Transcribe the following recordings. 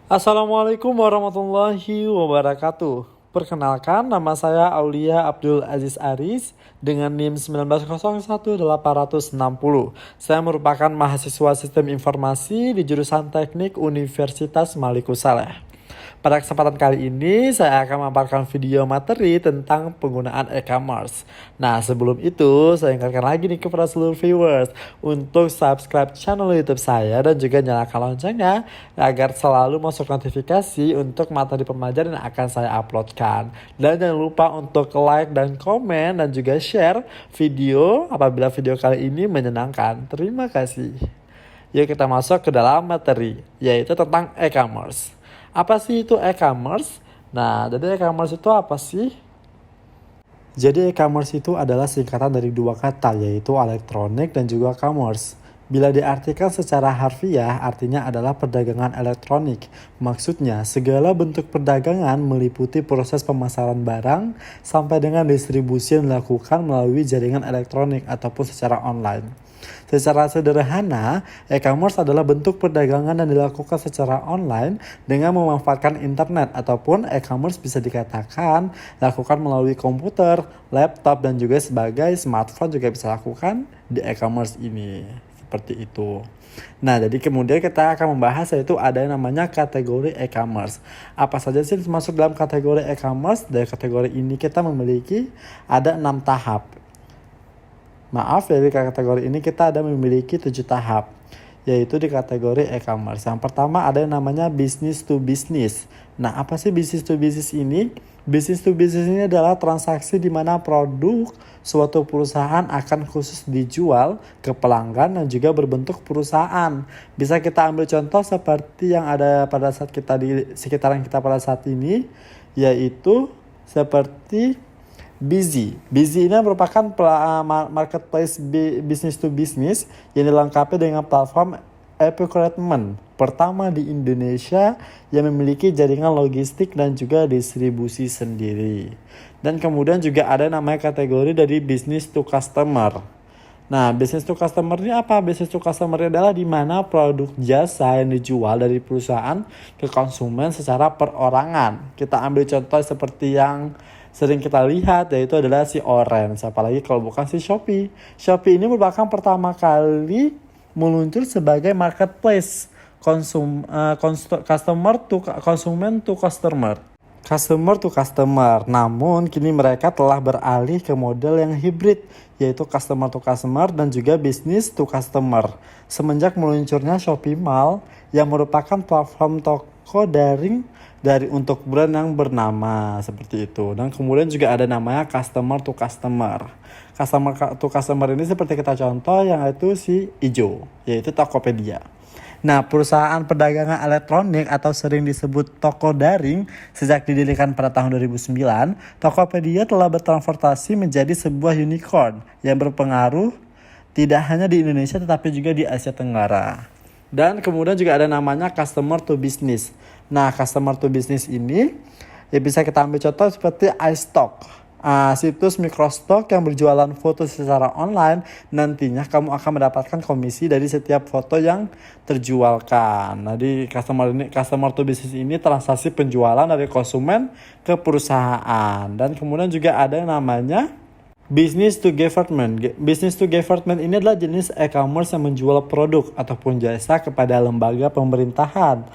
Assalamualaikum warahmatullahi wabarakatuh. Perkenalkan, nama saya Aulia Abdul Aziz Aris dengan NIM 1901-860. Saya merupakan mahasiswa Sistem Informasi di jurusan Teknik Universitas Malikussaleh. Pada kesempatan kali ini saya akan memaparkan video materi tentang penggunaan e-commerce. Nah, sebelum itu saya ingatkan lagi nih kepada seluruh viewers untuk subscribe channel YouTube saya dan juga nyalakan loncengnya agar selalu masuk notifikasi untuk materi pembelajaran yang akan saya uploadkan. Dan jangan lupa untuk like dan komen dan juga share video apabila video kali ini menyenangkan. Terima kasih. Yuk kita masuk ke dalam materi, yaitu tentang e-commerce. Apa sih itu e-commerce? Nah, jadi e-commerce itu apa sih? Jadi e-commerce itu adalah singkatan dari dua kata, yaitu elektronik dan juga commerce. Bila diartikan secara harfiah, artinya adalah perdagangan elektronik. Maksudnya, segala bentuk perdagangan meliputi proses pemasaran barang sampai dengan distribusi yang dilakukan melalui jaringan elektronik ataupun secara online. Secara sederhana, e-commerce adalah bentuk perdagangan yang dilakukan secara online dengan memanfaatkan internet ataupun e-commerce bisa dikatakan dilakukan melalui komputer, laptop, dan juga sebagai smartphone juga bisa lakukan di e-commerce ini. Seperti itu. Nah, jadi kemudian kita akan membahas yaitu ada yang namanya kategori e-commerce. Apa saja sih masuk dalam kategori e-commerce? Dari kategori ini kita memiliki ada 6 tahap. Maaf, dari kategori ini kita ada memiliki 7 tahap, yaitu di kategori e-commerce. Yang pertama ada yang namanya business to business. Nah, apa sih business to business ini? Business to business ini adalah transaksi di mana produk suatu perusahaan akan khusus dijual ke pelanggan dan juga berbentuk perusahaan. Bisa kita ambil contoh seperti yang ada pada saat kita di sekitaran kita pada saat ini, yaitu seperti Busy. Busy ini merupakan marketplace business to business yang dilengkapi dengan platform e-procurement pertama di Indonesia yang memiliki jaringan logistik dan juga distribusi sendiri. Dan kemudian juga ada namanya kategori dari business to customer. Nah, business to customer ini apa? Business to customer adalah di mana produk jasa yang dijual dari perusahaan ke konsumen secara perorangan. Kita ambil contoh seperti yang sering kita lihat, yaitu adalah si Orange, apalagi kalau bukan si Shopee. Shopee ini merupakan pertama kali meluncur sebagai marketplace customer to consumer to customer. Customer to customer, namun kini mereka telah beralih ke model yang hibrid, yaitu customer to customer dan juga business to customer. Semenjak meluncurnya Shopee Mall yang merupakan platform toko daring dari untuk brand yang bernama seperti itu. Dan kemudian juga ada namanya customer to customer. Customer to customer ini seperti kita contoh yang itu si Ijo, yaitu Tokopedia. Nah, perusahaan perdagangan elektronik atau sering disebut toko daring sejak didirikan pada tahun 2009, Tokopedia telah bertransformasi menjadi sebuah unicorn yang berpengaruh tidak hanya di Indonesia tetapi juga di Asia Tenggara. Dan kemudian juga ada namanya customer to business. Nah, customer to business ini ya bisa kita ambil contoh seperti iStock. Situs microstock yang berjualan foto secara online. Nantinya kamu akan mendapatkan komisi dari setiap foto yang terjualkan. Nah, di customer to business ini transaksi penjualan dari konsumen ke perusahaan. Dan kemudian juga ada yang namanya business to government. Business to government ini adalah jenis e-commerce yang menjual produk ataupun jasa kepada lembaga pemerintahan,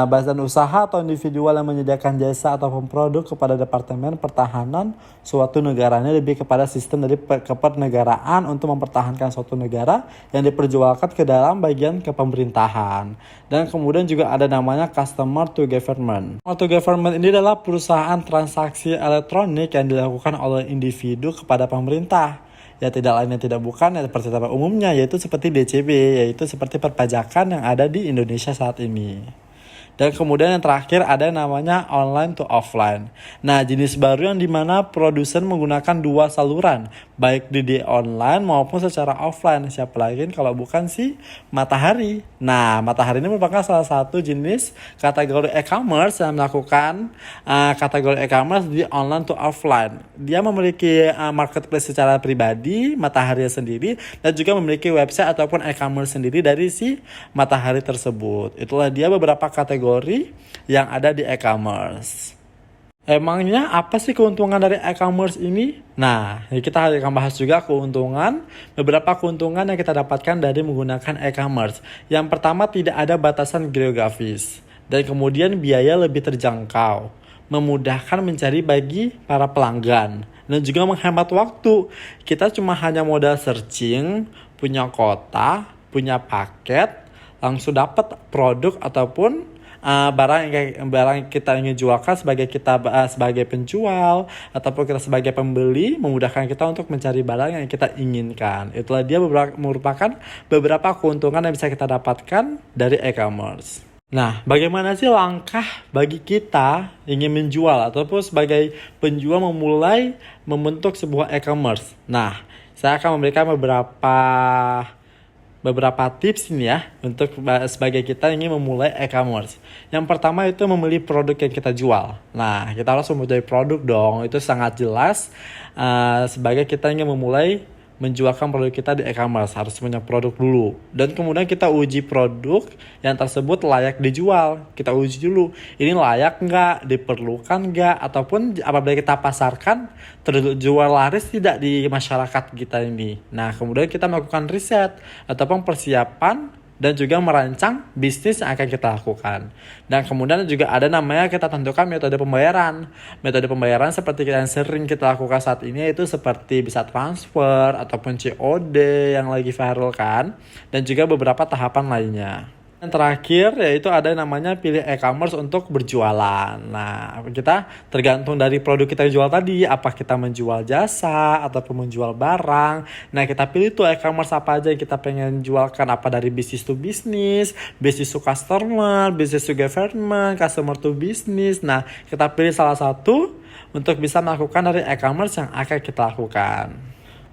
badan usaha atau individual yang menyediakan jasa ataupun produk kepada Departemen Pertahanan suatu negaranya, lebih kepada sistem dari kepernegaraan untuk mempertahankan suatu negara yang diperjualkan ke dalam bagian kepemerintahan. Dan kemudian juga ada namanya customer to government. Customer to government ini adalah perusahaan transaksi elektronik yang dilakukan oleh individu kepada pemerintah. Ya, tidak lain dan tidak bukan ya seperti pada umumnya, yaitu seperti DCB, yaitu seperti perpajakan yang ada di Indonesia saat ini. Dan kemudian yang terakhir ada yang namanya online to offline. Nah, jenis baru yang dimana produsen menggunakan dua saluran, baik di online maupun secara offline. Siapa lagi kalau bukan si Matahari. Nah, Matahari ini merupakan salah satu jenis kategori e-commerce yang melakukan kategori e-commerce di online to offline. Dia memiliki marketplace secara pribadi, Matahari sendiri, dan juga memiliki website ataupun e-commerce sendiri dari si Matahari tersebut. Itulah dia beberapa kategori kategori yang ada di e-commerce. Emangnya apa sih keuntungan dari e-commerce ini? Nah, kita akan bahas juga beberapa keuntungan yang kita dapatkan dari menggunakan e-commerce. Yang pertama, tidak ada batasan geografis. Dan kemudian biaya lebih terjangkau, memudahkan mencari bagi para pelanggan, dan juga menghemat waktu. Kita cuma hanya modal searching, punya kota, punya paket, langsung dapat produk ataupun barang kita ingin jualkan sebagai penjual ataupun kita sebagai pembeli, memudahkan kita untuk mencari barang yang kita inginkan. Itulah dia merupakan beberapa keuntungan yang bisa kita dapatkan dari e-commerce. Nah, bagaimana sih langkah bagi kita ingin menjual ataupun sebagai penjual memulai membentuk sebuah e-commerce? Nah, saya akan memberikan beberapa tips ini ya untuk sebagai kita ingin memulai e-commerce. Yang pertama itu memilih produk yang kita jual. Nah, kita harus memilih produk dong. Itu sangat jelas sebagai kita ingin memulai menjualkan produk kita di e-commerce, harus punya produk dulu. Dan kemudian kita uji produk yang tersebut layak dijual. Kita uji dulu, ini layak nggak, diperlukan nggak, ataupun apabila kita pasarkan terjual laris tidak di masyarakat kita ini. Nah, kemudian kita melakukan riset ataupun persiapan dan juga merancang bisnis yang akan kita lakukan. Dan kemudian juga ada namanya kita tentukan metode pembayaran. Metode pembayaran seperti yang sering kita lakukan saat ini itu seperti bisa transfer ataupun COD yang lagi viral kan. Dan juga beberapa tahapan lainnya. Yang terakhir yaitu ada namanya pilih e-commerce untuk berjualan. Nah, kita tergantung dari produk kita yang jual tadi, apa kita menjual jasa ataupun menjual barang. Nah, kita pilih tuh e-commerce apa aja yang kita pengen jualkan, apa dari business to business, business to customer, business to government, customer to business. Nah, kita pilih salah satu untuk bisa melakukan dari e-commerce yang akan kita lakukan.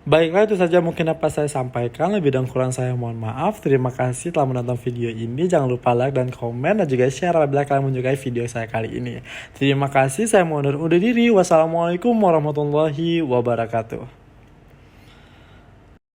Baiklah, itu saja mungkin dapat saya sampaikan. Lebih dan kurang saya mohon maaf. Terima kasih telah menonton video ini. Jangan lupa like dan komen dan juga share apabila kalian menyukai video saya kali ini. Terima kasih. Saya mohon undur diri. Wassalamualaikum warahmatullahi wabarakatuh.